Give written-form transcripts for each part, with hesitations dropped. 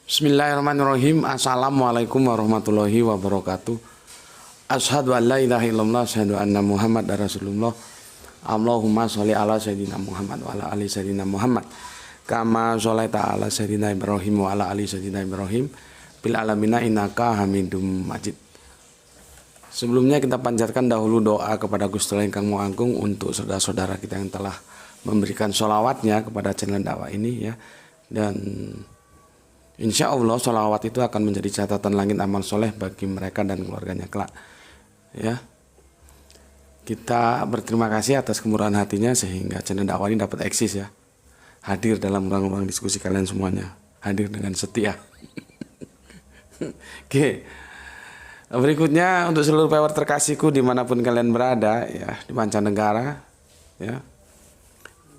Bismillahirrahmanirrahim. Assalamualaikum warahmatullahi wabarakatuh. Asyhadu an la ilaha illallah, asyhadu anna Muhammad Rasulullah. Allahumma sholli ala sayyidina Muhammad wa ala ali sayyidina Muhammad. Kama sholaita ala sayyidina Ibrahim wa ala ali sayyidina Ibrahim bil alamina innaka Hamidum Majid. Sebelumnya kita panjatkan dahulu doa kepada Gusti Allah Ingkang Maha Agung untuk saudara-saudara kita yang telah memberikan sholawatnya kepada channel dakwah ini ya. Dan insya Allah sholawat itu akan menjadi catatan langit amal soleh bagi mereka dan keluarganya kelak. Ya, kita berterima kasih atas kemurahan hatinya sehingga channel dakwah ini dapat eksis ya, hadir dalam ruang-ruang diskusi kalian semuanya, hadir dengan setia. Oke, berikutnya untuk seluruh pewer terkasihku dimanapun kalian berada ya, di mancanegara ya,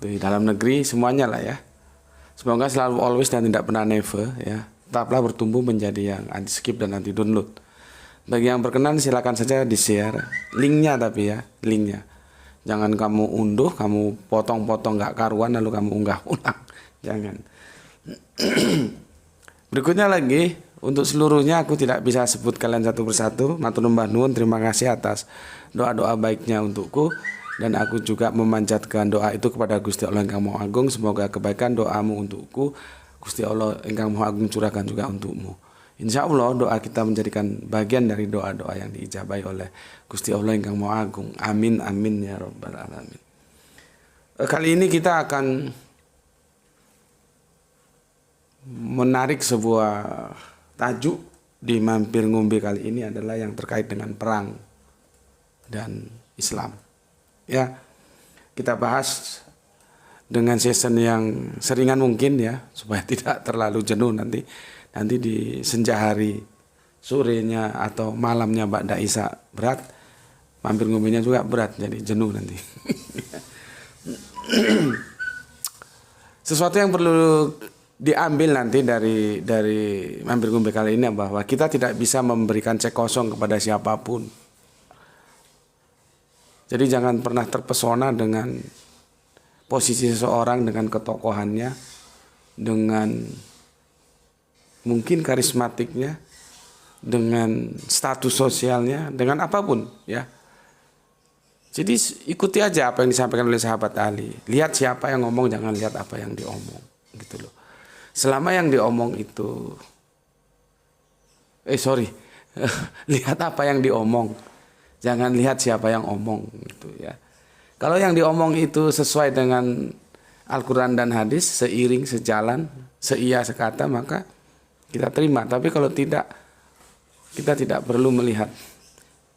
di dalam negeri semuanya lah ya. Semoga selalu always dan tidak pernah never ya. Tetaplah bertumbuh menjadi yang anti skip dan anti download. Bagi yang berkenan silakan saja di share linknya, tapi ya linknya. Jangan kamu unduh, kamu potong-potong nggak karuan lalu kamu unggah ulang. Jangan. Berikutnya lagi untuk seluruhnya aku tidak bisa sebut kalian satu persatu. Matur nuwun nuwun, terima kasih atas doa-doa baiknya untukku. Dan aku juga memanjatkan doa itu kepada Gusti Allah Ingkang Maha Agung. Semoga kebaikan doamu untukku Gusti Allah Ingkang Maha Agung curahkan juga untukmu. Insya Allah doa kita menjadikan bagian dari doa-doa yang diijabahi oleh Gusti Allah Ingkang Maha Agung. Amin amin ya rabbal alamin. Kali ini kita akan menarik sebuah tajuk di Mampir Ngombe kali ini adalah yang terkait dengan perang dan Islam. Ya, kita bahas dengan season yang seringan mungkin ya, supaya tidak terlalu jenuh nanti di senja hari, sorenya atau malamnya Ba'da Isya berat, Mampir Ngombenya juga berat, jadi jenuh nanti. Sesuatu yang perlu diambil nanti dari Mampir Ngombe kali ini bahwa kita tidak bisa memberikan cek kosong kepada siapapun. Jadi jangan pernah terpesona dengan posisi seseorang, dengan ketokohannya, dengan mungkin karismatiknya, dengan status sosialnya, dengan apapun ya. Jadi ikuti aja apa yang disampaikan oleh sahabat Ali. Lihat siapa yang ngomong, jangan lihat apa yang diomong, gitu loh. Selama yang diomong itu lihat apa yang diomong. Jangan lihat siapa yang omong gitu ya. Kalau yang diomong itu sesuai dengan Al-Quran dan hadis, seiring, sejalan, seia, sekata, maka kita terima. Tapi kalau tidak, kita tidak perlu melihat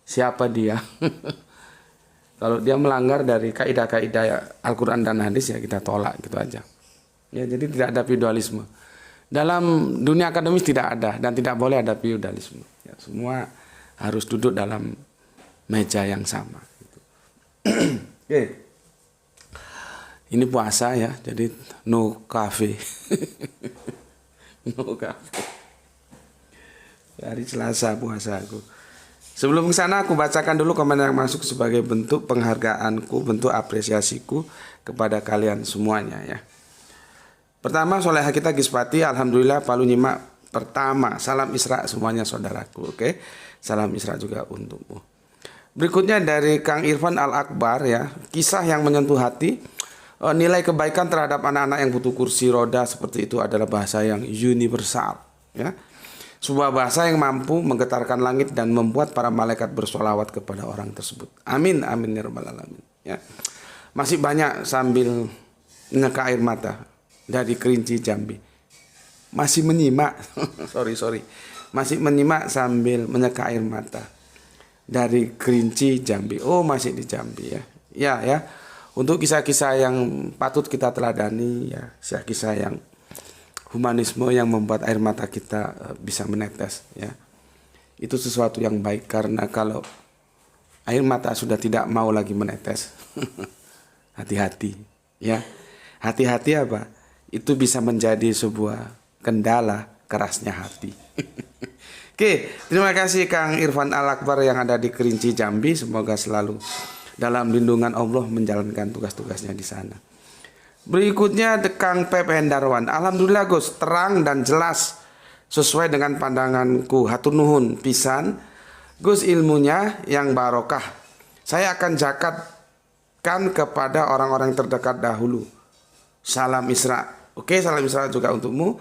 siapa dia. Kalau dia melanggar dari kaidah-kaidah Al-Quran dan hadis ya kita tolak gitu aja. Ya, jadi tidak ada feudalisme. Dalam dunia akademis tidak ada dan tidak boleh ada feudalisme. Ya, semua harus duduk dalam meja yang sama. Oke. Ini puasa ya, jadi no cafe. No cafe. Hari Selasa puasa aku. Sebelum ke sana aku bacakan dulu komen yang masuk sebagai bentuk penghargaanku, bentuk apresiasiku kepada kalian semuanya ya. Pertama, Soleha kita Gispati, alhamdulillah Palu nyimak pertama. Salam Isra semuanya saudaraku, oke. Salam Isra juga untukmu. Berikutnya dari Kang Irfan Al-Akbar ya, kisah yang menyentuh hati. Nilai kebaikan terhadap anak-anak yang butuh kursi roda seperti itu adalah bahasa yang universal ya. Sebuah bahasa yang mampu menggetarkan langit dan membuat para malaikat bersolawat kepada orang tersebut. Amin amin ya rabbal alamin ya. Masih banyak sambil menyeka air mata dari Kerinci Jambi. Masih menyimak masih menyimak sambil menyeka air mata dari Kerinci Jambi. Oh, masih di Jambi ya. Ya. Untuk kisah-kisah yang patut kita teladani ya, kisah-kisah yang humanisme yang membuat air mata kita bisa menetes ya. Itu sesuatu yang baik karena kalau air mata sudah tidak mau lagi menetes, hati-hati ya. Hati-hati apa? Itu bisa menjadi sebuah kendala kerasnya hati. Oke, terima kasih Kang Irfan Al-Akbar yang ada di Kerinci Jambi. Semoga selalu dalam lindungan Allah menjalankan tugas-tugasnya di sana. Berikutnya Kang Pep Hendarwan. Alhamdulillah Gus, terang dan jelas sesuai dengan pandanganku. Hatur nuhun pisan Gus ilmunya yang barokah. Saya akan zakatkan kepada orang-orang terdekat dahulu. Salam Isra. Oke, salam Isra juga untukmu.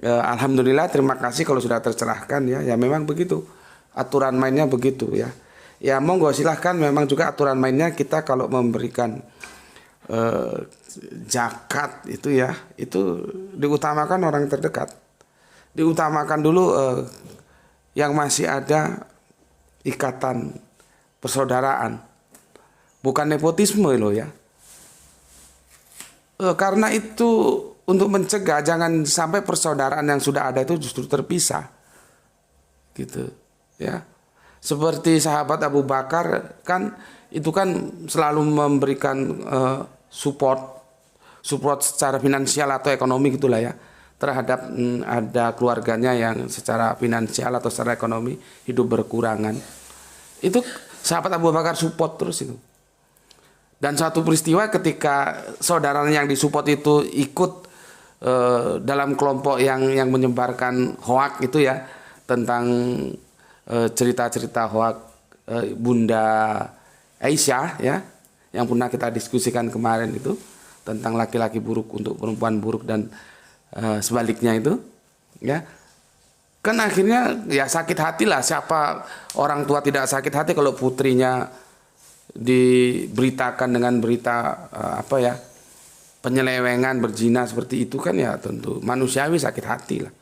Alhamdulillah, terima kasih kalau sudah tercerahkan ya. Ya memang begitu. Aturan mainnya begitu ya. Ya monggo silahkan, memang juga aturan mainnya kita kalau memberikan zakat itu ya, itu diutamakan orang terdekat. Diutamakan dulu yang masih ada ikatan persaudaraan. Bukan nepotisme loh ya. Karena itu untuk mencegah jangan sampai persaudaraan yang sudah ada itu justru terpisah. Gitu ya. Seperti sahabat Abu Bakar kan itu kan selalu memberikan support secara finansial atau ekonomi gitulah ya terhadap ada keluarganya yang secara finansial atau secara ekonomi hidup berkurangan. Itu sahabat Abu Bakar support terus itu. Dan satu peristiwa ketika saudaranya yang disupport itu ikut dalam kelompok yang menyebarkan hoak itu ya tentang cerita-cerita hoak Bunda Aisyah ya yang pernah kita diskusikan kemarin itu tentang laki-laki buruk untuk perempuan buruk dan sebaliknya itu ya kan akhirnya ya sakit hati lah. Siapa orang tua tidak sakit hati kalau putrinya diberitakan dengan berita apa ya penyelewengan berzina seperti itu kan ya tentu manusiawi sakit hati lah.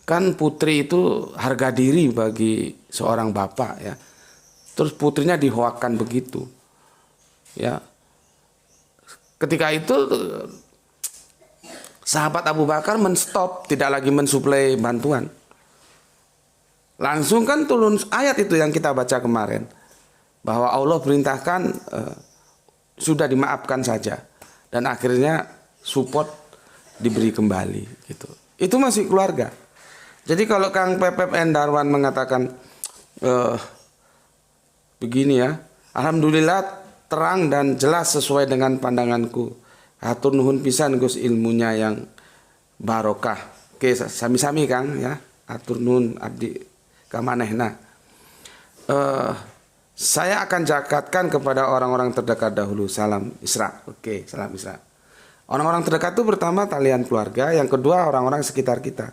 Kan putri itu harga diri bagi seorang bapak ya. Terus putrinya dihoakkan begitu. Ya. Ketika itu sahabat Abu Bakar menstop, tidak lagi mensuplai bantuan. Langsung kan turun ayat itu yang kita baca kemarin. Bahwa Allah perintahkan sudah dimaafkan saja. Dan akhirnya support diberi kembali gitu. Itu masih keluarga. Jadi kalau Kang Pepep Endarwan mengatakan begini ya, alhamdulillah terang dan jelas sesuai dengan pandanganku. Hatur nuhun pisan Gus ilmunya yang barokah. Oke, sami-sami Kang ya. Hatur nuhun abdi kamanehna. Saya akan zakatkan kepada orang-orang terdekat dahulu. Salam Isra. Oke, salam Isra. Orang-orang terdekat itu pertama talian keluarga, yang kedua orang-orang sekitar kita.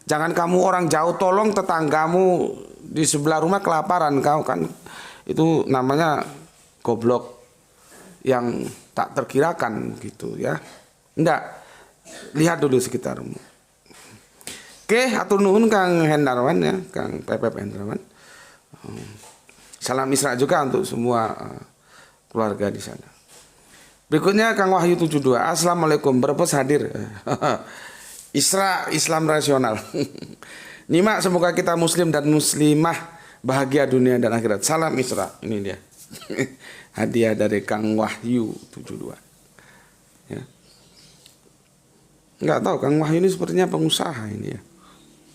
Jangan kamu orang jauh tolong tetanggamu di sebelah rumah kelaparan kau kan itu namanya goblok yang tak terkirakan gitu ya. Enggak. Lihat dulu sekitarmu. Oke, atur nuhun Kang Hendarwan ya, Kang Pepep Hendarwan. Salam Isra juga untuk semua keluarga di sana. Berikutnya Kang Wahyu 72. Assalamualaikum, Brebes hadir. Isra Islam rasional. Nyimak semoga kita muslim dan muslimah bahagia dunia dan akhirat. Salam Isra. Ini dia. Hadiah dari Kang Wahyu 72. Ya. Enggak tahu Kang Wahyu ini sepertinya pengusaha ini ya.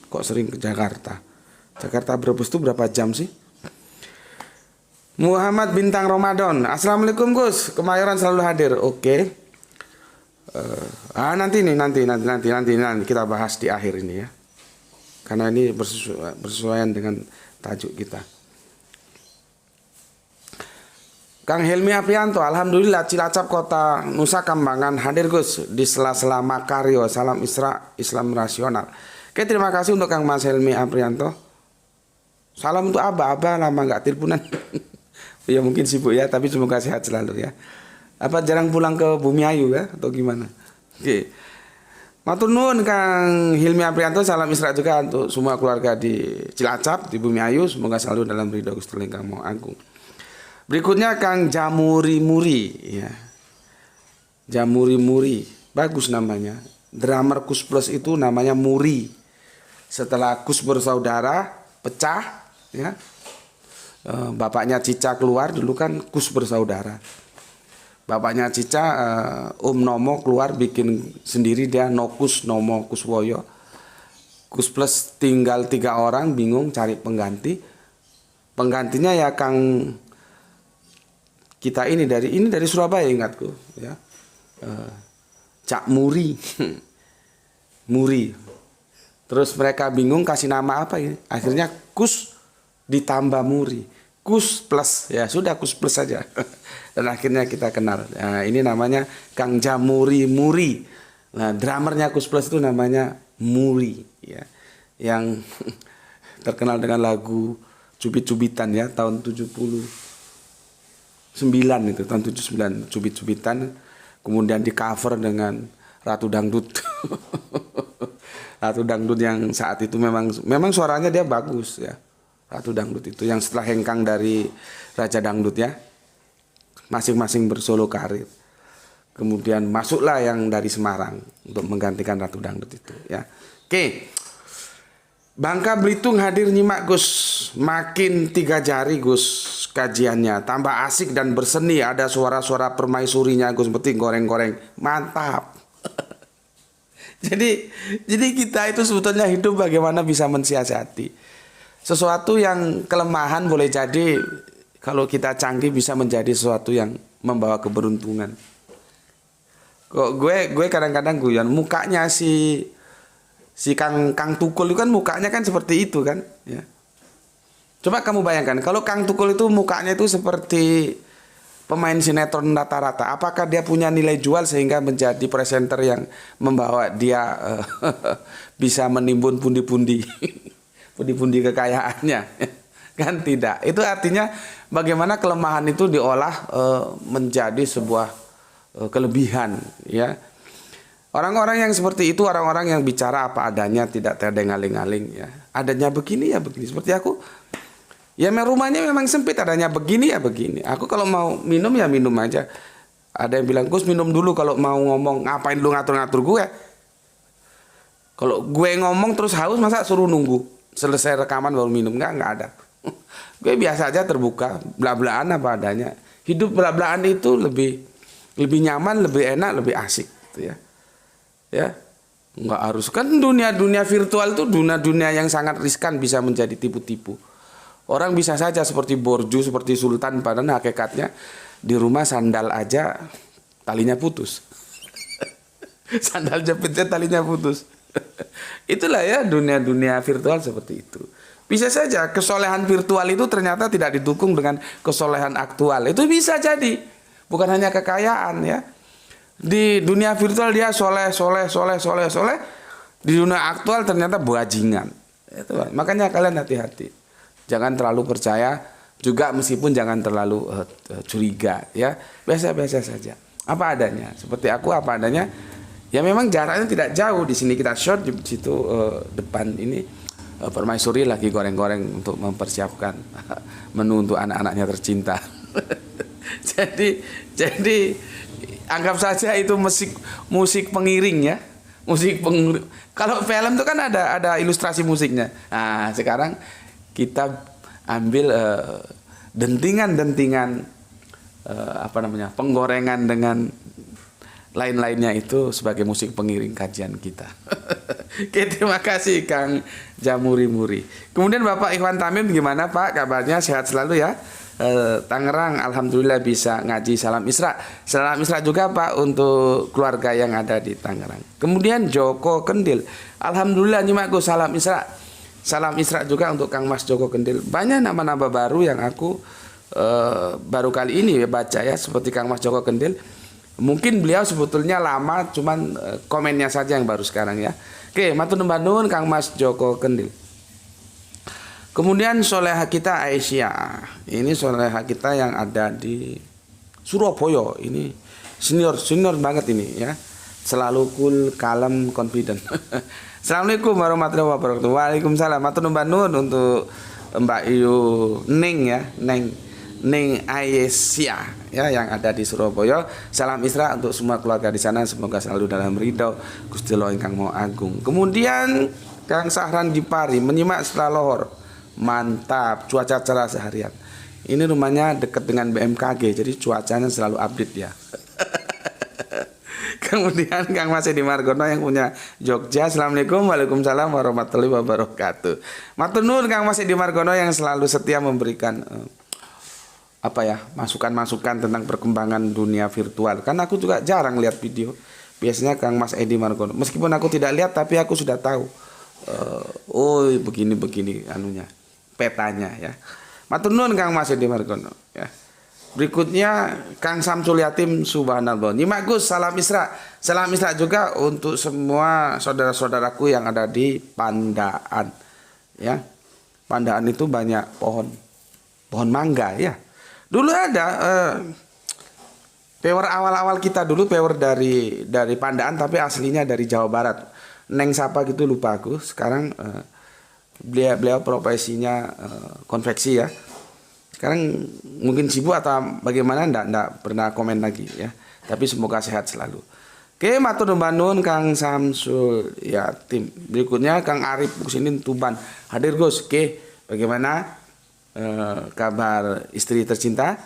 Kok sering ke Jakarta? Jakarta Brebes itu berapa jam sih? Muhammad Bintang Ramadan. Assalamualaikum Gus. Kemayoran selalu hadir. Oke. Nanti kita bahas di akhir ini ya. Karena ini bersesuaian dengan tajuk kita. Kang Helmi Aprianto, alhamdulillah Cilacap Kota Nusa Kambangan hadir Gus di sela-sela Makaryo. Salam Isra Islam rasional. Oke, terima kasih untuk Kang Mas Helmi Aprianto. Salam untuk Abah lama nggak teleponan. Ya mungkin sibuk ya, tapi semoga sehat selalu ya. Apa jarang pulang ke Bumi Ayu ya atau gimana? Oke. Matur nuwun Kang Hilmi Aprianto, salam Isra juga untuk semua keluarga di Cilacap, di Bumi Ayu, semoga selalu dalam ridho Gusti Kang Maha Agung. Berikutnya Kang Jamuri Muri ya. Jamuri Muri, bagus namanya. Drummer Kus Plus itu namanya Muri. Setelah Kus bersaudara pecah ya. Bapaknya Cica keluar dulu kan Kus bersaudara. Bapaknya Cica Om Nomo keluar bikin sendiri dia Nokus Nomo Kuswoyo. Kus Plus tinggal 3 orang bingung cari pengganti. Penggantinya ya Kang kita ini dari Surabaya ingatku ya. Cak Muri. Muri. Terus mereka bingung kasih nama apa ini. Akhirnya Kus ditambah Muri. Kus plus, ya sudah Kus plus saja. Dan akhirnya kita kenal. Nah, ini namanya Kang Jamuri Muri. Nah, drummernya Kus plus itu namanya Muri, ya. Yang terkenal dengan lagu Cubit-Cubitan ya, tahun 79 itu, tahun 79 Cubit-Cubitan. Kemudian di cover dengan Ratu Dangdut. Ratu Dangdut yang saat itu memang suaranya dia bagus ya. Ratu Dangdut itu yang setelah hengkang dari Raja Dangdut ya. Masing-masing bersolo karir. Kemudian masuklah yang dari Semarang untuk menggantikan Ratu Dangdut itu ya. Oke. Bangka Belitung hadir nyimak Gus. Makin 3 jari Gus kajiannya. Tambah asik dan berseni. Ada suara-suara permaisurinya Gus, seperti goreng-goreng. Mantap. Jadi kita itu sebetulnya hidup bagaimana bisa mensiasati. Sesuatu yang kelemahan boleh jadi kalau kita canggih bisa menjadi sesuatu yang membawa keberuntungan. Kok gue kadang-kadang guyon mukanya si Kang Tukul itu kan mukanya kan seperti itu kan ya. Coba kamu bayangkan kalau Kang Tukul itu mukanya itu seperti pemain sinetron rata-rata, apakah dia punya nilai jual sehingga menjadi presenter yang membawa dia bisa menimbun pundi-pundi pundi-pundi kekayaannya? Kan tidak. Itu artinya bagaimana kelemahan itu diolah menjadi sebuah kelebihan ya. Orang-orang yang seperti itu orang-orang yang bicara apa adanya, tidak terdengaling-aling ya. Adanya begini ya begini. Seperti aku ya rumahnya memang sempit, adanya begini ya begini. Aku kalau mau minum ya minum aja. Ada yang bilang, Gus minum dulu kalau mau ngomong. Ngapain lu ngatur-ngatur gue? Kalau gue ngomong terus haus masa suruh nunggu selesai rekaman baru minum? Enggak ada. Gue biasa aja terbuka, bla-blaan apa adanya. Hidup bla-blaan itu lebih nyaman, lebih enak, lebih asik gitu ya. Ya. Enggak harus kan dunia virtual itu dunia yang sangat riskan, bisa menjadi tipu-tipu. Orang bisa saja seperti borju, seperti sultan, padahal hakikatnya di rumah sandal aja talinya putus. Sandal jepitnya talinya putus. Itulah ya dunia virtual seperti itu. Bisa saja kesolehan virtual itu ternyata tidak didukung dengan kesolehan aktual. Itu bisa jadi. Bukan hanya kekayaan ya. Di dunia virtual dia soleh. Di dunia aktual ternyata bajingan. Itu, makanya kalian hati-hati. Jangan terlalu percaya juga, meskipun jangan terlalu curiga ya. Biasa-biasa saja. Apa adanya. Seperti aku apa adanya. Ya memang jaraknya tidak jauh. Di sini kita short, di situ depan ini permaisuri lagi goreng-goreng untuk mempersiapkan menu untuk anak-anaknya tercinta. jadi anggap saja itu musik pengiring ya. Musik pengiring. Kalau film itu kan ada ilustrasi musiknya. Nah, sekarang kita ambil dentingan-dentingan penggorengan dengan lain-lainnya itu sebagai musik pengiring kajian kita. Oke, terima kasih Kang Jamuri Muri. Kemudian Bapak Ikhwan Tamim gimana Pak? Kabarnya sehat selalu ya? Tangerang alhamdulillah bisa ngaji salam Isra. Salam Isra juga Pak untuk keluarga yang ada di Tangerang. Kemudian Joko Kendil. Alhamdulillah nyimakku salam Isra. Salam Isra juga untuk Kang Mas Joko Kendil. Banyak nama-nama baru yang aku baru kali ini baca ya, seperti Kang Mas Joko Kendil. Mungkin beliau sebetulnya lama, cuman komennya saja yang baru sekarang ya. Oke, matur nuwun Kang Mas Joko Kendil. Kemudian soleha kita Aisyah. Ini soleha kita yang ada di Surabaya. Ini senior banget ini ya. Selalu cool, kalem, confident. Assalamualaikum warahmatullahi wabarakatuh. Waalaikumsalam. Matur nuwun untuk Mbak Yu Ning ya, Ning Aisyah ya yang ada di Surabaya. Salam Isra untuk semua keluarga di sana, semoga selalu dalam ridho Gusti Allah ingkang Maha Agung. Kemudian Kang Sahran Dipari menyimak setelah lohor. Mantap, cuaca cerah seharian. Ini rumahnya dekat dengan BMKG, jadi cuacanya selalu update ya. Kemudian Kang Mas Edi Margono yang punya Jogja. Assalamualaikum, waalaikumsalam warahmatullahi wabarakatuh. Matur nuwun Kang Mas Edi Margono yang selalu setia memberikan masukan-masukan tentang perkembangan dunia virtual. Kan aku juga jarang lihat video. Biasanya Kang Mas Edi Margono. Meskipun aku tidak lihat, tapi aku sudah tahu oh begini anunya petanya ya. Matur nuwun Kang Mas Edi Margono ya. Berikutnya Kang Samsul Yatim subhanallah. Nyimak Gus, salam Isra. Salam Isra juga untuk semua saudara-saudaraku yang ada di Pandaan. Ya. Pandaan itu banyak pohon mangga ya. Dulu ada pewer awal-awal kita dulu pewer dari Pandaan tapi aslinya dari Jawa Barat. Neng siapa gitu lupa aku. Sekarang beliau profesinya konveksi ya. Sekarang mungkin sibuk atau bagaimana ndak pernah komen lagi ya. Tapi semoga sehat selalu. Oke, matur nuwun Kang Samsul Yatim. Berikutnya Kang Arif Musinin Tuban. Hadir Gus. Oke, bagaimana kabar istri tercinta?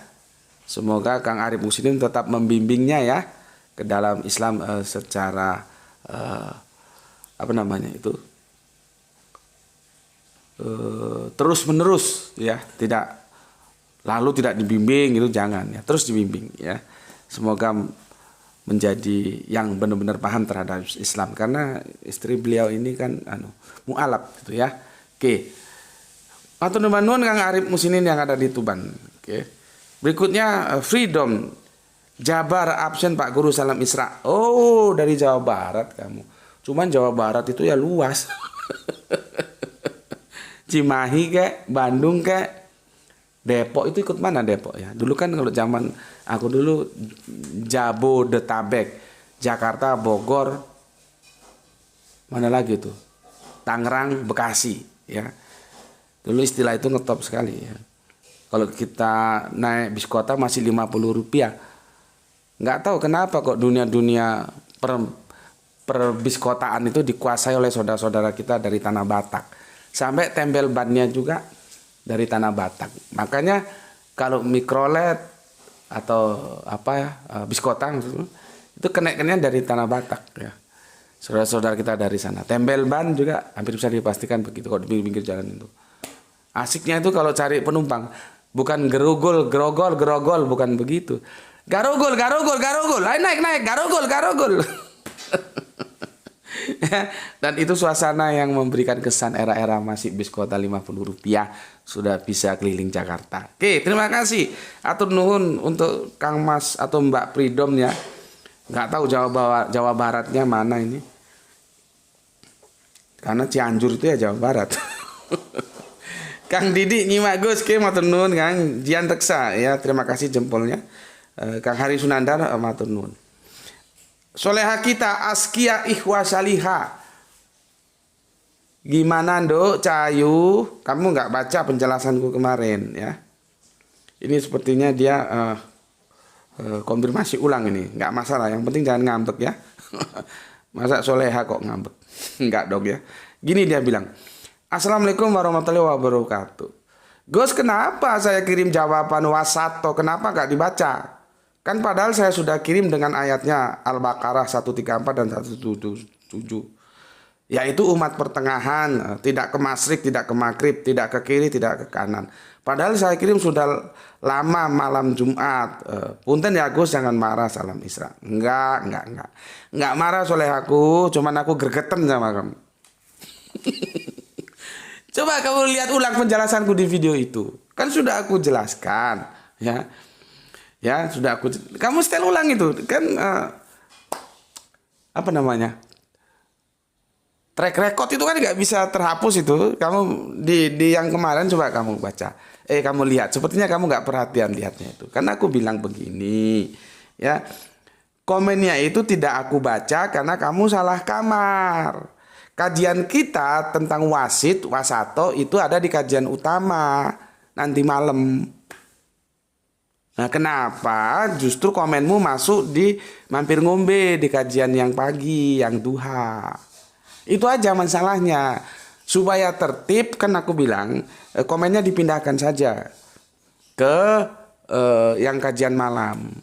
Semoga Kang Arif Musinin tetap membimbingnya ya ke dalam Islam secara apa namanya itu? Terus menerus ya, tidak dibimbing itu jangan ya, terus dibimbing ya. Semoga menjadi yang benar-benar paham terhadap Islam karena istri beliau ini kan mualaf gitu ya. Oke. Matur nuwun Kang Arif Musinin yang ada di Tuban. Oke. Berikutnya Freedom Jabar absen Pak Guru salam Isra. Oh, dari Jawa Barat kamu. Cuman Jawa Barat itu ya luas. Cimahi kek, Bandung kek, Depok itu ikut mana Depok ya? Dulu kan kalau zaman aku dulu Jabodetabek, Jakarta, Bogor, mana lagi tuh? Tangerang, Bekasi ya. Dulu istilah itu ngetop sekali ya. Kalau kita naik bis kota masih Rp50. Nggak tahu kenapa kok dunia per bis kotaan itu dikuasai oleh saudara-saudara kita dari Tanah Batak. Sampai tempel bannya juga dari Tanah Batak. Makanya kalau mikrolet atau apa ya bis kota itu kenaikannya dari Tanah Batak ya. Saudara-saudara kita dari sana. Tempel ban juga hampir bisa dipastikan begitu kok di pinggir jalan itu. Asiknya itu kalau cari penumpang bukan gerogol bukan begitu. Garogol. Naik garogol. Dan itu suasana yang memberikan kesan era-era masih bis kota Rp50 sudah bisa keliling Jakarta. Oke, terima kasih. Atur nuhun untuk Kang Mas atau Mbak Freedom ya. Nggak tahu Jawa Baratnya mana ini. Karena Cianjur itu ya Jawa Barat. Kang Didi nyimak Gus, oke matur nuhun Kang Jian Teksa ya, terima kasih jempolnya. Kang Hari Sunandar matur nuhun. Soleha kita Askia Ikhwa Saliha. Gimana Nduk Cahayu? Kamu nggak baca penjelasanku kemarin ya? Ini sepertinya dia konfirmasi ulang ini. Nggak masalah, yang penting jangan ngambek ya. Masa Soleha kok ngambek? Nggak dong ya. Gini dia bilang. Assalamualaikum warahmatullahi wabarakatuh. Gus, kenapa saya kirim jawaban wasato? Kenapa nggak dibaca? Kan padahal saya sudah kirim dengan ayatnya Al-Baqarah 134 dan 177. Yaitu umat pertengahan, tidak ke masyrik, tidak ke maghrib, tidak ke kiri, tidak ke kanan. Padahal saya kirim sudah lama malam Jumat. Punten ya Gus, jangan marah, salam Isra. Enggak marah soleh aku, cuman aku gregetan sama kamu. Coba kamu lihat ulang penjelasanku di video itu. Kan sudah aku jelaskan, ya. Ya, sudah aku. Kamu setel ulang itu, kan apa namanya? Track record itu kan nggak bisa terhapus itu. Kamu di yang kemarin coba kamu baca. Kamu lihat. Sepertinya kamu nggak perhatian lihatnya itu. Karena aku bilang begini, ya. Komennya itu tidak aku baca karena kamu salah kamar. Kajian kita tentang wasato itu ada di kajian utama nanti malam. Nah, kenapa justru komenmu masuk di mampir ngombe di kajian yang pagi, yang duha? Itu aja masalahnya. Supaya tertib kan aku bilang komennya dipindahkan saja ke yang kajian malam.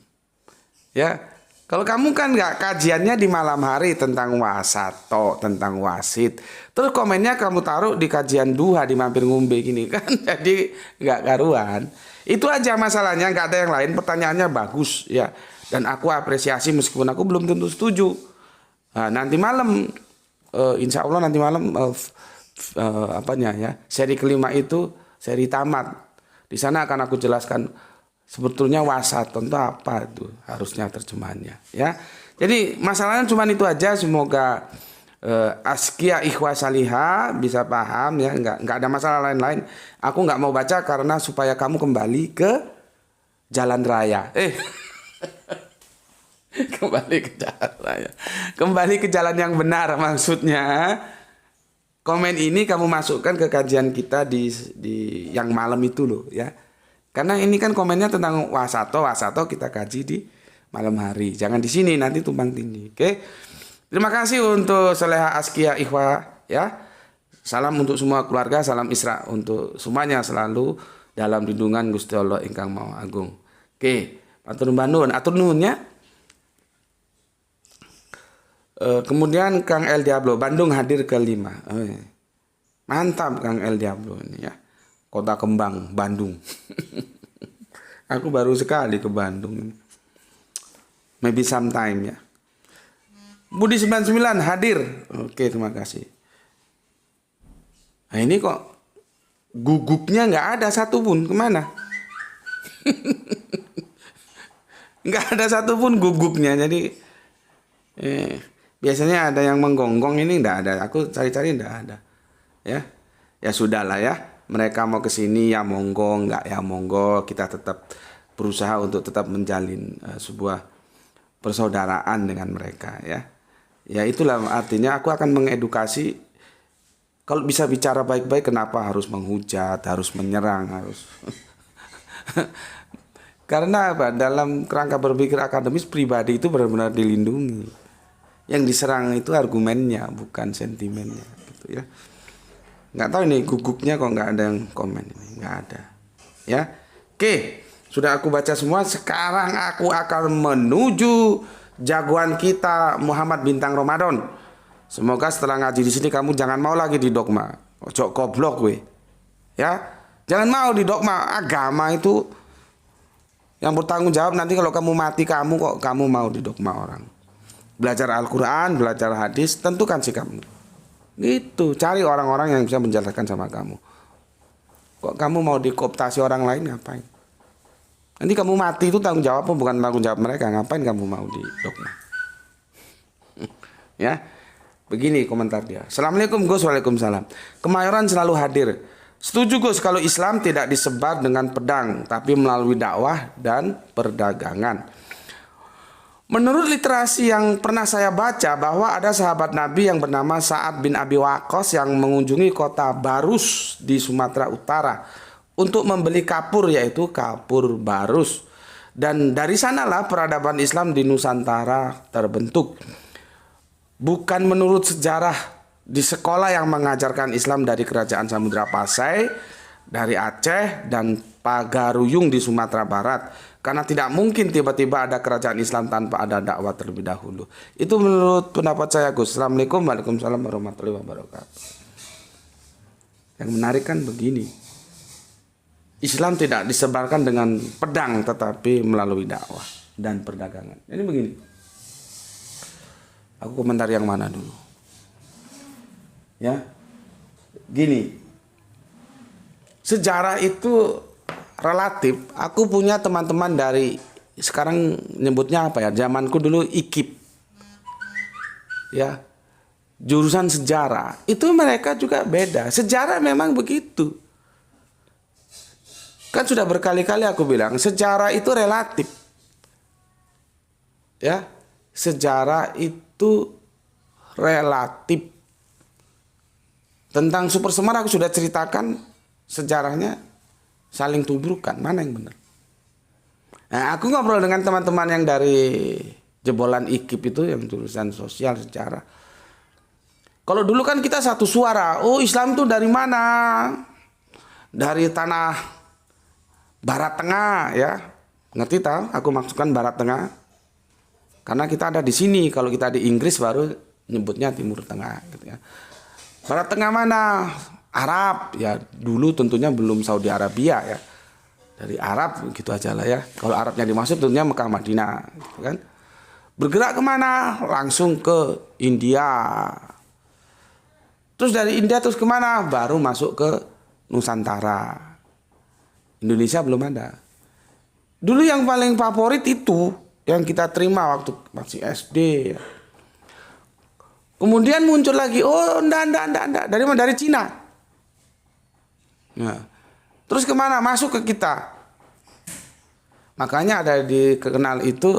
Ya. Kalau kamu kan nggak kajiannya di malam hari tentang wasato, tentang wasit. Terus komennya kamu taruh di kajian duha di mampir ngombe gini kan. Jadi nggak karuan. Itu aja masalahnya, nggak ada yang lain. Pertanyaannya bagus ya. Dan aku apresiasi meskipun aku belum tentu setuju. Nah, nanti malam insya Allah nanti malam apanya ya, seri kelima itu seri tamat. Di sana akan aku jelaskan sebetulnya wasaton itu apa itu harusnya terjemahannya ya. Jadi masalahnya cuma itu aja. Semoga Askia Ikhwa Saliha bisa paham ya, nggak ada masalah lain-lain. Aku nggak mau baca karena supaya kamu kembali ke jalan raya. Kembali ke jalan raya. Kembali ke jalan yang benar maksudnya. Komen ini kamu masukkan ke kajian kita di yang malam itu loh ya. Karena ini kan komennya tentang wasato kita kaji di malam hari. Jangan di sini nanti tumpang tindih. Oke. Terima kasih untuk Soleha Askia Ikhwa ya. Salam untuk semua keluarga, salam Isra untuk semuanya selalu dalam lindungan Gusti Allah ingkang Maha Agung. Oke, matur nuwun, atur nuwun ya. Kemudian Kang El Diablo, Bandung hadir ke-5. Mantap Kang El Diablo ini ya. Kota Kembang, Bandung. Aku baru sekali ke Bandung. Maybe sometime ya. Budi 99 hadir. Oke, terima kasih. Nah ini kok gugupnya nggak ada satupun, kemana? Nggak ada satupun gugupnya. Jadi biasanya ada yang menggonggong, ini nggak ada. Aku cari-cari nggak ada. Ya sudahlah ya. Mereka mau ke sini ya monggo, nggak ya monggo. Kita tetap berusaha untuk tetap menjalin sebuah persaudaraan dengan mereka ya. Ya itulah artinya aku akan mengedukasi. Kalau bisa bicara baik-baik, kenapa harus menghujat, harus menyerang, harus karena apa? Dalam kerangka berpikir akademis, pribadi itu benar-benar dilindungi. Yang diserang itu argumennya, bukan sentimennya gitu ya. Nggak tahu ini gugupnya kok nggak ada yang komen ini, nggak ada ya. Oke, sudah aku baca semua. Sekarang aku akan menuju jagoan kita Muhammad Bintang Ramadan. Semoga setelah ngaji di sini kamu jangan mau lagi di dogma. Ojo goblok we. Ya. Jangan mau di dogma. Agama itu yang bertanggung jawab nanti kalau kamu mati, kamu kok kamu mau di dogma orang. Belajar Al-Qur'an, belajar hadis, tentukan sikapmu. Gitu, cari orang-orang yang bisa menjelaskan sama kamu. Kok kamu mau dikooptasi orang lain, ngapain? Nanti kamu mati itu tanggung jawabmu, bukan tanggung jawab mereka. Ngapain kamu mau di dogma? Ya, begini komentar dia. Assalamualaikum Gus, waalaikumsalam. Kemayoran selalu hadir. Setuju Gus kalau Islam tidak disebar dengan pedang, tapi melalui dakwah dan perdagangan. Menurut literasi yang pernah saya baca bahwa ada sahabat Nabi yang bernama Sa'ad bin Abi Waqqas yang mengunjungi kota Barus di Sumatera Utara untuk membeli kapur, yaitu kapur barus. Dan dari sanalah peradaban Islam di Nusantara terbentuk. Bukan menurut sejarah di sekolah yang mengajarkan Islam dari Kerajaan Samudra Pasai, dari Aceh, dan Pagaruyung di Sumatera Barat. Karena tidak mungkin tiba-tiba ada kerajaan Islam tanpa ada dakwah terlebih dahulu. Itu menurut pendapat saya Gus. Assalamualaikum warahmatullahi wabarakatuh. Yang menarik kan begini. Islam tidak disebarkan dengan pedang tetapi melalui dakwah dan perdagangan. Ini begini. Aku komentar yang mana dulu? Ya. Gini. Sejarah itu relatif. Aku punya teman-teman dari sekarang nyebutnya apa ya? Zamanku dulu IKIP. Ya. Jurusan sejarah. Itu mereka juga beda. Sejarah memang begitu. Kan sudah berkali-kali aku bilang, sejarah itu relatif. Ya. Sejarah itu relatif. Tentang Super Semar aku sudah ceritakan sejarahnya saling tubrukkan. Mana yang benar? Nah, aku ngobrol dengan teman-teman yang dari jebolan IKIP itu yang jurusan sosial sejarah. Kalau dulu kan kita satu suara. Oh, Islam itu dari mana? Dari tanah Barat Tengah ya. Ngerti tahu? Aku maksudkan Barat Tengah. Karena kita ada di sini. Kalau kita di Inggris baru nyebutnya Timur Tengah gitu ya. Barat Tengah mana? Arab ya, dulu tentunya belum Saudi Arabia ya. Dari Arab gitu aja lah ya. Kalau Arabnya dimaksud tentunya Mekah Madinah gitu kan. Bergerak kemana? Langsung ke India. Terus dari India terus kemana? Baru masuk ke Nusantara. Indonesia belum ada. Dulu yang paling favorit itu yang kita terima waktu masih SD. Ya. Kemudian muncul lagi, oh enggak. Dari Cina. Nah, terus kemana? Masuk ke kita. Makanya ada dikenal itu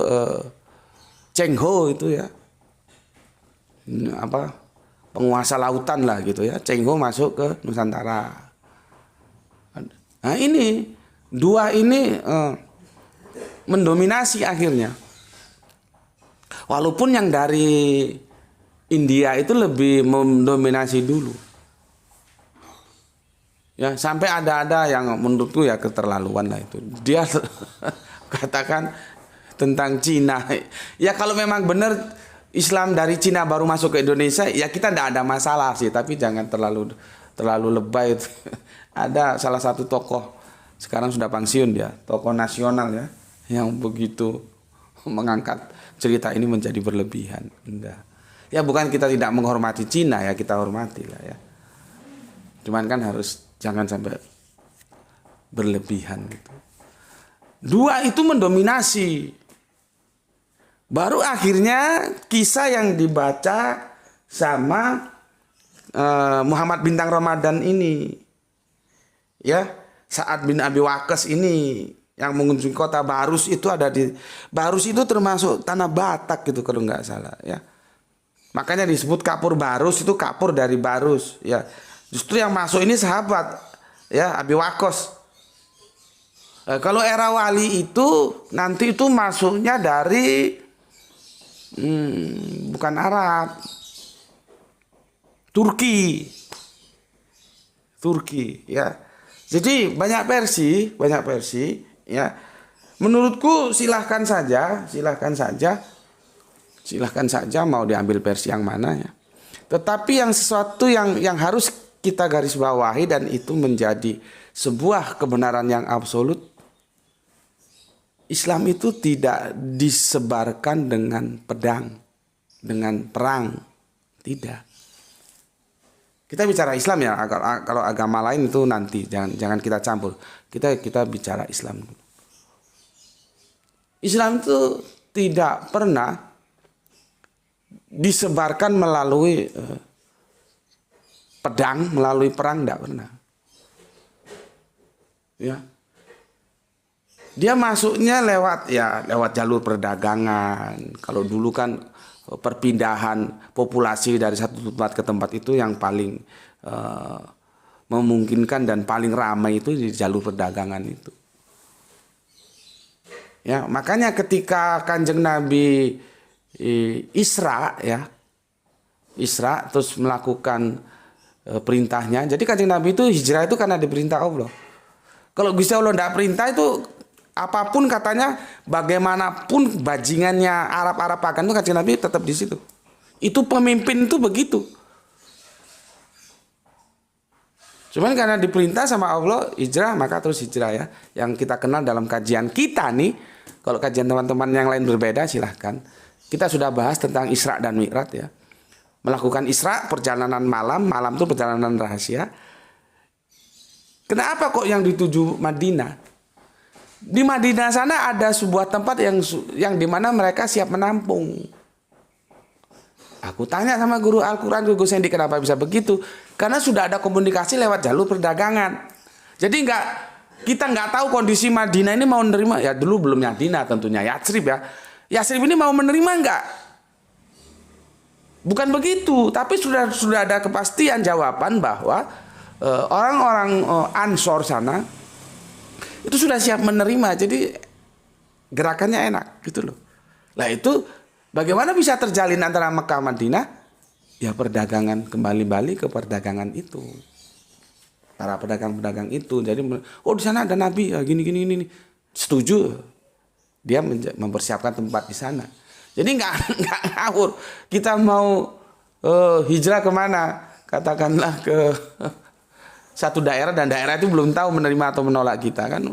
Cheng Ho itu ya. Apa? Penguasa lautan lah gitu ya. Cheng Ho masuk ke Nusantara. Nah ini dua ini mendominasi akhirnya. Walaupun yang dari India itu lebih mendominasi dulu. Ya sampai ada yang menurutku ya keterlaluan lah itu. Dia katakan tentang Cina. Ya kalau memang benar Islam dari Cina baru masuk ke Indonesia, ya kita tidak ada masalah sih, tapi jangan terlalu lebay. Ada salah satu tokoh sekarang sudah pensiun dia, tokoh nasional ya, yang begitu mengangkat cerita ini menjadi berlebihan. Enggak. Ya bukan kita tidak menghormati Cina ya, kita hormati lah ya. Cuman kan harus jangan sampai berlebihan gitu. Dua itu mendominasi. Baru akhirnya kisah yang dibaca sama Muhammad Bintang Ramadan ini, ya Sa'ad bin Abi Waqqas ini yang mengunjungi kota Barus itu ada di Barus itu termasuk tanah Batak gitu kalau nggak salah ya. Makanya disebut kapur Barus itu kapur dari Barus ya. Justru yang masuk ini sahabat ya Abi Waqqas. Kalau era wali itu nanti itu masuknya dari bukan Arab, Turki ya. Jadi banyak versi ya. Menurutku silahkan saja mau diambil versi yang mana ya. Tetapi yang sesuatu yang harus kita garis bawahi dan itu menjadi sebuah kebenaran yang absolut. Islam itu tidak disebarkan dengan pedang, dengan perang, tidak. Kita bicara Islam ya, kalau agama lain itu nanti jangan kita campur. Kita bicara Islam. Islam itu tidak pernah disebarkan melalui pedang, melalui perang, tidak pernah. Ya. Dia masuknya lewat jalur perdagangan. Kalau dulu kan perpindahan populasi dari satu tempat ke tempat itu yang paling memungkinkan dan paling ramai itu di jalur perdagangan itu. Ya, makanya ketika Kanjeng Nabi Isra terus melakukan perintahnya. Jadi Kanjeng Nabi itu hijrah itu karena diperintah Allah. Kalau Gusti Allah tidak perintah itu apapun katanya, bagaimanapun bajingannya Arab pagan itu Kanjeng Nabi tetap di situ. Itu pemimpin itu begitu. Cuman karena diperintah sama Allah hijrah, maka terus hijrah ya. Yang kita kenal dalam kajian kita nih, kalau kajian teman-teman yang lain berbeda silahkan. Kita sudah bahas tentang Isra dan Mi'raj ya. Melakukan Isra perjalanan malam itu perjalanan rahasia. Kenapa kok yang dituju Madinah? Di Madinah sana ada sebuah tempat yang dimana mereka siap menampung. Aku tanya sama guru Al-Quran, Guru Sendi, kenapa bisa begitu? Karena sudah ada komunikasi lewat jalur perdagangan. Jadi kita nggak tahu kondisi Madinah ini mau menerima. Ya dulu belum Madinah tentunya, Yatsrib ya. Yatsrib ini mau menerima nggak? Bukan begitu, tapi sudah ada kepastian jawaban bahwa orang-orang Ansor sana itu sudah siap menerima, jadi gerakannya enak gitu loh. Lah itu bagaimana bisa terjalin antara Mekah Madinah? Ya perdagangan, kembali ke perdagangan itu. Para pedagang-pedagang itu. Jadi di sana ada Nabi, ya, gini. Setuju. Dia mempersiapkan tempat di sana. Jadi nggak ngawur. Kita mau hijrah kemana? Katakanlah ke satu daerah dan daerah itu belum tahu menerima atau menolak kita kan,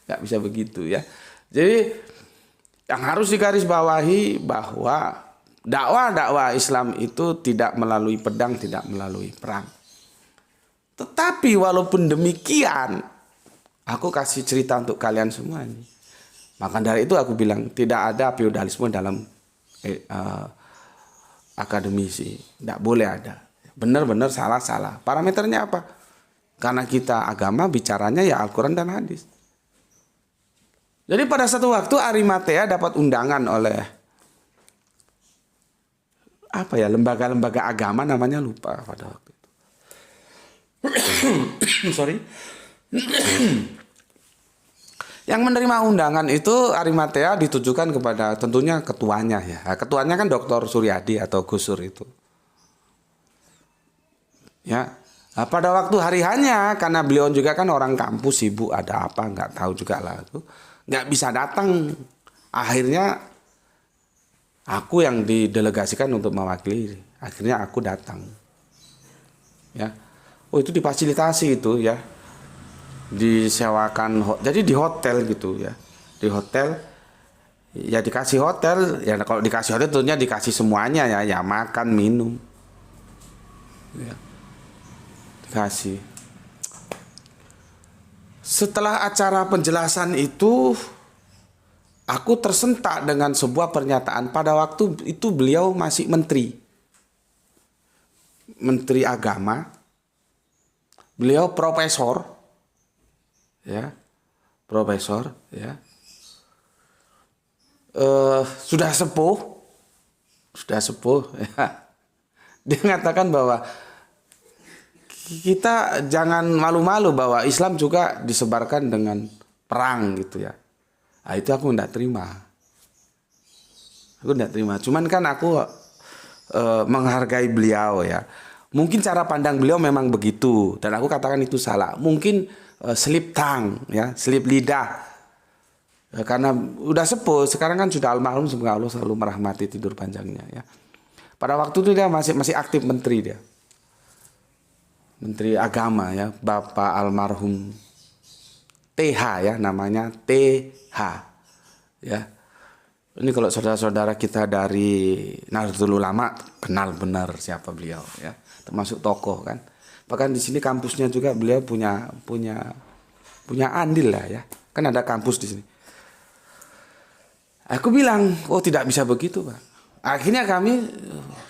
nggak bisa begitu ya. Jadi yang harus digarisbawahi bahwa dakwah Islam itu tidak melalui pedang, tidak melalui perang. Tetapi walaupun demikian, aku kasih cerita untuk kalian semua ini. Maka dari itu aku bilang tidak ada feodalisme dalam akademisi. Tidak boleh ada. Benar-benar salah-salah. Parameternya apa? Karena kita agama bicaranya ya Al-Quran dan hadis. Jadi pada satu waktu Arimatea dapat undangan oleh lembaga-lembaga agama, namanya lupa pada waktu itu. Sorry. Yang menerima undangan itu Arimatea ditujukan kepada tentunya ketuanya ya. Ketuanya kan Dr. Suryadi atau Gus Dur itu. Ya. Nah, pada waktu hari hanya karena beliau juga kan orang kampus, sibuk ada apa nggak tahu juga lah itu, nggak bisa datang. Akhirnya aku yang didelegasikan untuk mewakili. Akhirnya aku datang. Ya. Oh, itu difasilitasi itu ya. Disewakan, jadi di hotel gitu ya. Di hotel ya, dikasih hotel ya. Kalau dikasih hotel tentunya dikasih semuanya ya, ya makan, minum. Ya. Dikasih. Setelah acara penjelasan itu, aku tersentak dengan sebuah pernyataan. Pada waktu itu beliau masih menteri agama, beliau profesor, ya, sudah sepuh, ya. Dia mengatakan bahwa kita jangan malu-malu bahwa Islam juga disebarkan dengan perang gitu ya. Nah, itu aku tidak terima. Cuman kan aku menghargai beliau ya. Mungkin cara pandang beliau memang begitu dan aku katakan itu salah. Mungkin slip tongue ya, slip lidah. Karena udah sepuh, sekarang kan sudah almarhum, semoga Allah selalu merahmati tidur panjangnya ya. Pada waktu itu dia masih aktif menteri dia. Menteri Agama ya, Bapak almarhum TH ya, namanya TH ya. Ini kalau saudara-saudara kita dari Nahdlatul Ulama kenal benar siapa beliau ya, termasuk tokoh kan. Bahkan di sini kampusnya juga beliau punya andil lah ya. Kan ada kampus di sini. Aku bilang, oh tidak bisa begitu Pak. Akhirnya kami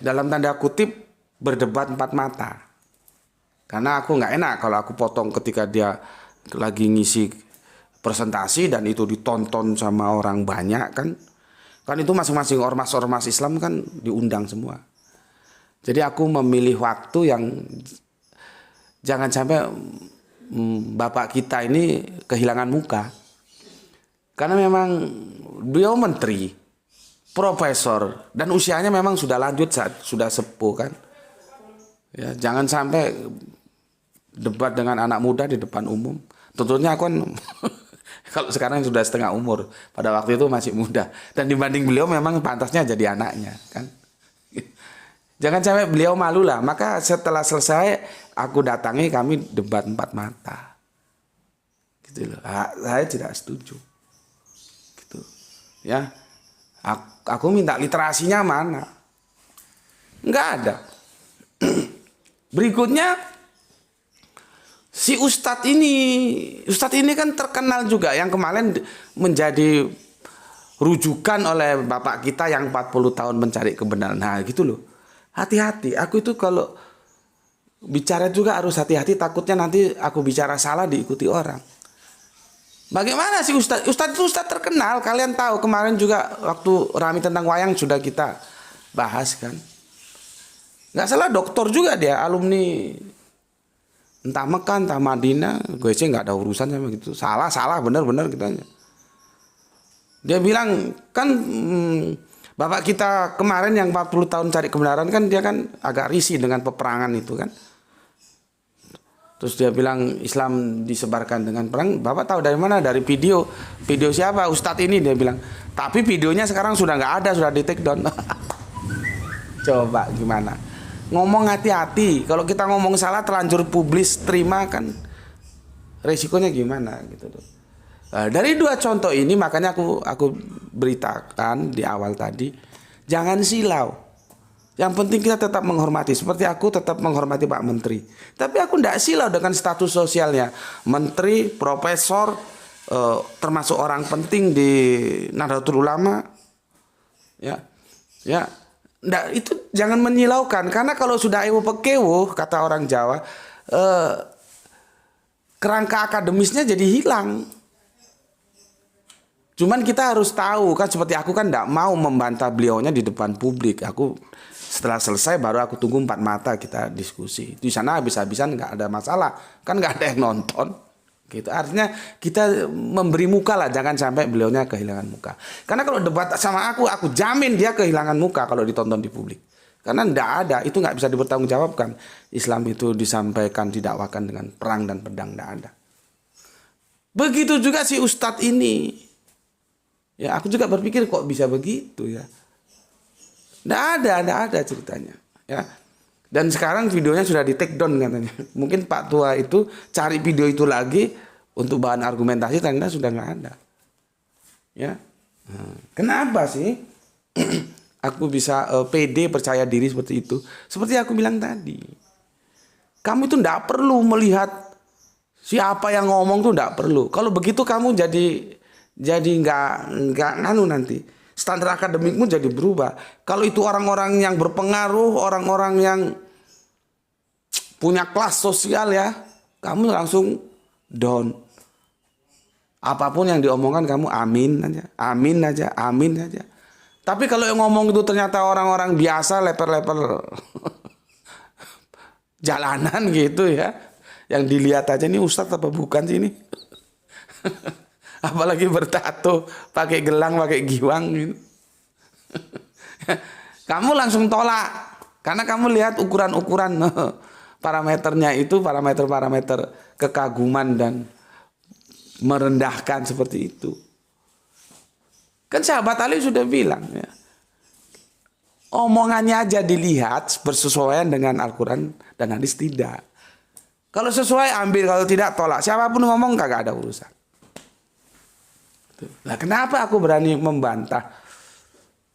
dalam tanda kutip berdebat empat mata. Karena aku nggak enak kalau aku potong ketika dia lagi ngisi presentasi dan itu ditonton sama orang banyak kan. Kan itu masing-masing ormas-ormas Islam kan diundang semua. Jadi aku memilih waktu yang jangan sampai bapak kita ini kehilangan muka. Karena memang beliau menteri, profesor, dan usianya memang sudah lanjut, sudah sepuh kan. Ya, jangan sampai debat dengan anak muda di depan umum. Tentunya aku kan kalau sekarang sudah setengah umur, pada waktu itu masih muda. Dan dibanding beliau memang pantasnya jadi anaknya kan. Jangan sampai beliau malu lah. Maka setelah selesai aku datangi, kami debat empat mata. Gitu loh. Saya tidak setuju. Gitu. Ya. Aku minta literasinya mana? Enggak ada. Berikutnya si Ustadz ini kan terkenal juga yang kemarin menjadi rujukan oleh bapak kita yang 40 tahun mencari kebenaran. Nah gitu loh. Hati-hati, aku itu kalau bicara juga harus hati-hati, takutnya nanti aku bicara salah diikuti orang. Bagaimana sih Ustadz? Ustadz itu Ustadz terkenal, kalian tahu kemarin juga waktu rame tentang wayang sudah kita bahas kan. Nggak salah doktor juga dia, alumni entah Mekah, entah Madinah, gue sih nggak ada urusan sama gitu. Salah, benar gitu aja. Dia bilang kan bapak kita kemarin yang 40 tahun cari kebenaran kan dia kan agak risih dengan peperangan itu kan. Terus dia bilang Islam disebarkan dengan perang. Bapak tahu dari mana? Dari video siapa? Ustadz ini, dia bilang. Tapi videonya sekarang sudah nggak ada, sudah di take down. Coba gimana? Ngomong hati-hati. Kalau kita ngomong salah terlanjur publis terima kan resikonya gimana gitu tuh. Nah, dari dua contoh ini makanya aku beritakan di awal tadi, jangan silau. Yang penting kita tetap menghormati. Seperti aku tetap menghormati Pak Menteri. Tapi aku tidak silau dengan status sosialnya. Menteri, profesor, termasuk orang penting di Nahdlatul Ulama. Ya, ya. Nggak, itu jangan menyilaukan. Karena kalau sudah ewo pekewo, kata orang Jawa, kerangka akademisnya jadi hilang. Cuman kita harus tahu kan, seperti aku kan tidak mau membantah beliaunya di depan publik. Aku setelah selesai baru aku tunggu empat mata kita diskusi. Di sana habis-habisan nggak ada masalah, kan nggak ada yang nonton. Gitu. Artinya kita memberi muka lah, jangan sampai beliaunya kehilangan muka. Karena kalau debat sama aku jamin dia kehilangan muka kalau ditonton di publik. Karena tidak ada, itu nggak bisa dipertanggungjawabkan. Islam itu disampaikan, didakwakan dengan perang dan pedang, tidak ada. Begitu juga si Ustadz ini. Ya, aku juga berpikir kok bisa begitu ya. Tidak ada ceritanya. Ya. Dan sekarang videonya sudah di take down katanya. Mungkin Pak Tua itu cari video itu lagi untuk bahan argumentasi, ternyata sudah nggak ada. Ya. Kenapa sih aku bisa pede percaya diri seperti itu? Seperti aku bilang tadi. Kamu itu tidak perlu melihat siapa yang ngomong tuh, tidak perlu. Kalau begitu kamu jadi nggak nganu nanti. Standar akademikmu jadi berubah. Kalau itu orang-orang yang berpengaruh, orang-orang yang punya kelas sosial ya, kamu langsung down. Apapun yang diomongkan kamu amin aja, amin aja, amin aja. Tapi kalau yang ngomong itu ternyata orang-orang biasa, leper-leper jalanan gitu ya, yang dilihat aja ini ustadz apa bukan sih ini? Apalagi bertato, pakai gelang, pakai giwang gitu. Kamu langsung tolak. Karena kamu lihat ukuran-ukuran parameternya itu, parameter-parameter kekaguman dan merendahkan seperti itu. Kan sahabat Ali sudah bilang ya, omongannya aja dilihat bersesuaian dengan Al-Quran dan hadis tidak. Kalau sesuai ambil, kalau tidak tolak. Siapapun ngomong kagak ada urusan. Nah, kenapa aku berani membantah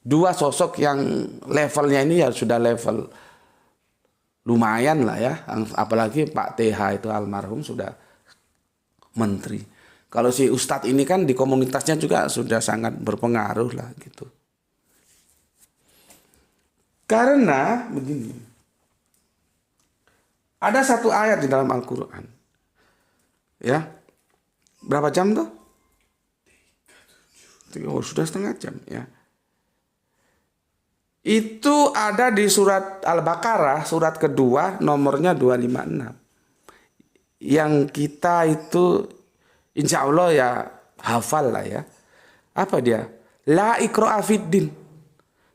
dua sosok yang levelnya ini ya sudah level lumayan lah ya, apalagi Pak TH itu almarhum sudah menteri. Kalau si Ustadz ini kan di komunitasnya juga sudah sangat berpengaruh lah gitu. Karena begini, ada satu ayat di dalam Al-Quran, ya, berapa jam tuh? Oh, sudah setengah jam ya. Itu ada di surat Al-Baqarah, surat kedua, nomornya 256. Yang kita itu insya Allah ya hafal lah ya. Apa dia? La ikraha fiddin.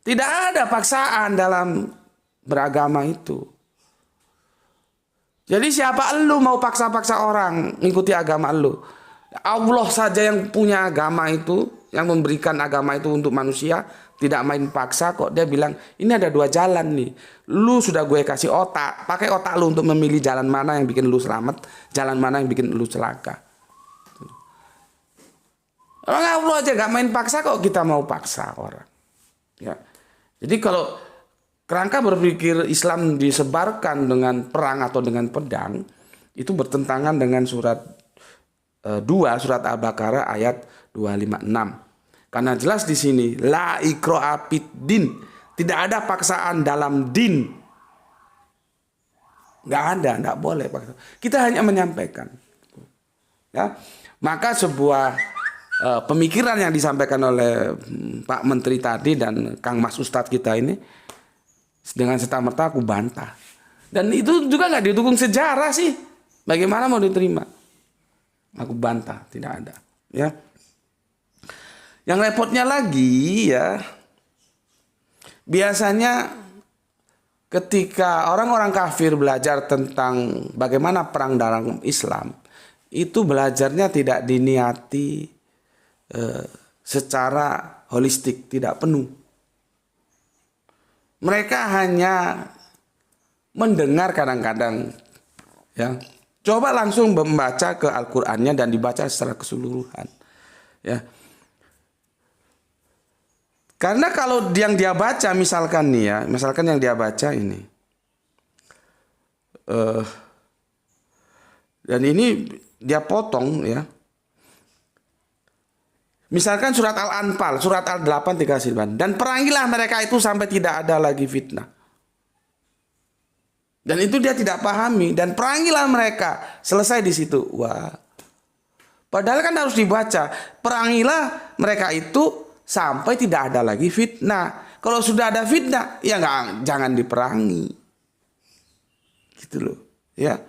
Tidak ada paksaan dalam beragama itu. Jadi siapa elu mau paksa-paksa orang ngikuti agama elu? Allah saja yang punya agama itu, yang memberikan agama itu untuk manusia, tidak main paksa kok. Dia bilang ini ada dua jalan nih, lu sudah gue kasih otak, pakai otak lu untuk memilih jalan mana yang bikin lu selamat, jalan mana yang bikin lu celaka. Orang Allah aja gak main paksa kok kita mau paksa orang ya. Jadi kalau kerangka berpikir Islam disebarkan dengan perang atau dengan pedang, itu bertentangan dengan surat 2 surat Al-Baqarah ayat 256. Karena jelas di sini la ikraha fiddin, tidak ada paksaan dalam din. Enggak ada, enggak boleh paksa. Kita hanya menyampaikan. Ya. Maka sebuah pemikiran yang disampaikan oleh Pak Menteri tadi dan Kang Mas Ustadz kita ini dengan serta-merta aku bantah. Dan itu juga nggak didukung sejarah sih. Bagaimana mau diterima? Aku bantah, tidak ada. Ya. Yang repotnya lagi ya, biasanya ketika orang-orang kafir belajar tentang bagaimana perang dalam Islam, itu belajarnya tidak diniati secara holistik, tidak penuh. Mereka hanya mendengar kadang-kadang ya. Coba langsung membaca ke Al-Qur'annya dan dibaca secara keseluruhan. Ya. Karena kalau yang dia baca misalkan nih ya, misalkan yang dia baca ini, dan ini dia potong ya. Misalkan surat Al-Anfal, surat Al-8 3 dan perangilah mereka itu sampai tidak ada lagi fitnah. Dan itu dia tidak pahami, dan perangilah mereka, selesai di situ. Wah. Padahal kan harus dibaca, perangilah mereka itu sampai tidak ada lagi fitnah. Kalau sudah ada fitnah, ya jangan diperangi. Gitu loh, ya.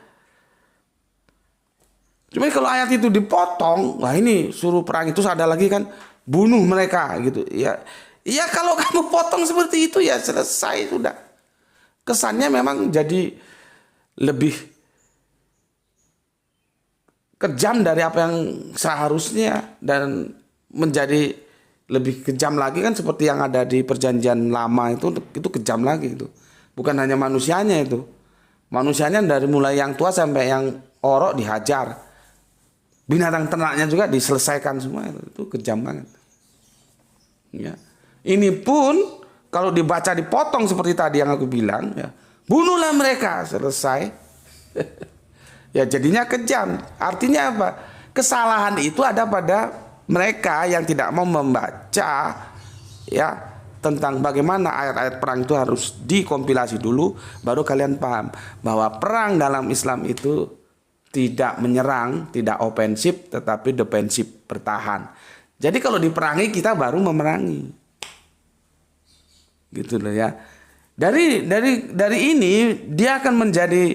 Cuma kalau ayat itu dipotong, wah ini suruh perang itu ada lagi kan bunuh mereka gitu. Ya, ya kalau kamu potong seperti itu ya selesai sudah. Kesannya memang jadi lebih kejam dari apa yang seharusnya dan menjadi lebih kejam lagi kan seperti yang ada di perjanjian lama itu kejam lagi itu. Bukan hanya manusianya itu. Manusianya dari mulai yang tua sampai yang orok dihajar. Binatang ternaknya juga diselesaikan semua itu kejam banget. Ya. Ini pun kalau dibaca dipotong seperti tadi yang aku bilang, ya, bunuhlah mereka, selesai. Ya jadinya kejam. Artinya apa? Kesalahan itu ada pada mereka yang tidak mau membaca ya tentang bagaimana ayat-ayat perang itu harus dikompilasi dulu, baru kalian paham bahwa perang dalam Islam itu tidak menyerang, tidak ofensif, tetapi defensif, bertahan. Jadi kalau diperangi kita baru memerangi. Gitu loh ya. Dari ini dia akan menjadi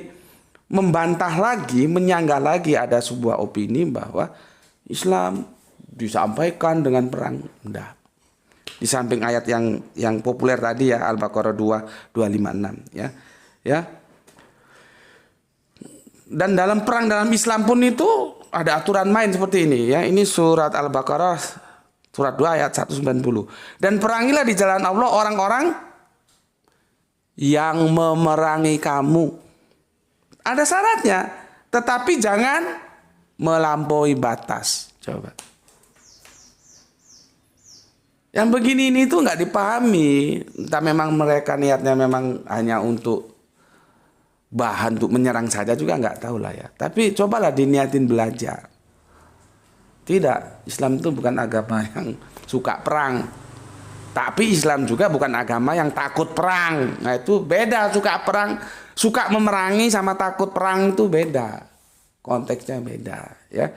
membantah lagi, menyanggah lagi ada sebuah opini bahwa Islam disampaikan dengan perang. Enggak. Di samping ayat yang populer tadi ya Al-Baqarah 256 ya. Ya. Dan dalam perang dalam Islam pun itu ada aturan main seperti ini ya. Ini surat Al-Baqarah surat 2 ayat 190. Dan perangilah di jalan Allah orang-orang yang memerangi kamu. Ada syaratnya, tetapi jangan melampaui batas. Coba. Yang begini ini tuh nggak dipahami. Entah memang mereka niatnya memang hanya untuk bahan untuk menyerang saja juga nggak tahu lah ya. Tapi cobalah diniatin belajar. Tidak, Islam itu bukan agama yang suka perang. Tapi Islam juga bukan agama yang takut perang. Nah itu beda, suka perang, suka memerangi sama takut perang itu beda. Konteksnya beda ya.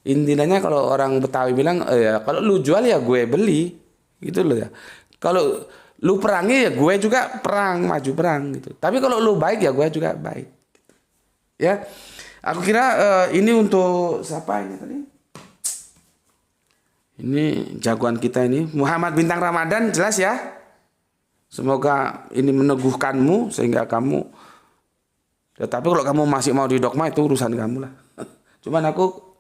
Intinya kalau orang Betawi bilang, ya kalau lu jual ya gue beli. Gitu loh ya. Kalau lu perangi ya gue juga perang, maju perang gitu. Tapi kalau lu baik ya gue juga baik. Ya. Aku kira ini untuk siapa ini tadi? Ini jagoan kita ini Muhammad Bintang Ramadan, jelas ya. Semoga ini meneguhkanmu sehingga kamu. Tetapi kalau kamu masih mau di dogma itu urusan kamu lah. Cuman aku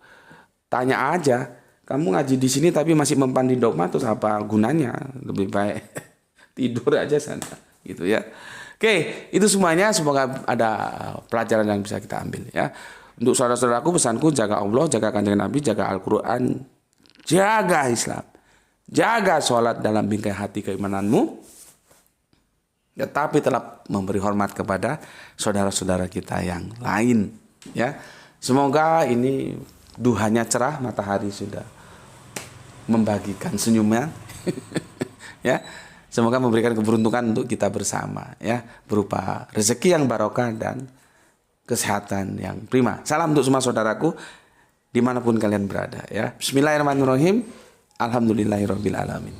tanya aja, kamu ngaji di sini tapi masih mempan di dogma terus apa gunanya? Lebih baik tidur aja sana gitu ya. Oke, itu semuanya semoga ada pelajaran yang bisa kita ambil ya. Untuk saudara-saudaraku pesanku jaga Allah, jaga kanjeng Nabi, jaga Al-Qur'an, jaga Islam, jaga sholat dalam bingkai hati keimananmu. Tetapi tetap memberi hormat kepada saudara-saudara kita yang lain ya. Semoga ini duhanya cerah, matahari sudah membagikan senyumnya ya. Semoga memberikan keberuntungan untuk kita bersama ya, berupa rezeki yang barokah dan kesehatan yang prima. Salam untuk semua saudaraku dimanapun kalian berada ya. Bismillahirrahmanirrahim. Alhamdulillahirabbil alamin.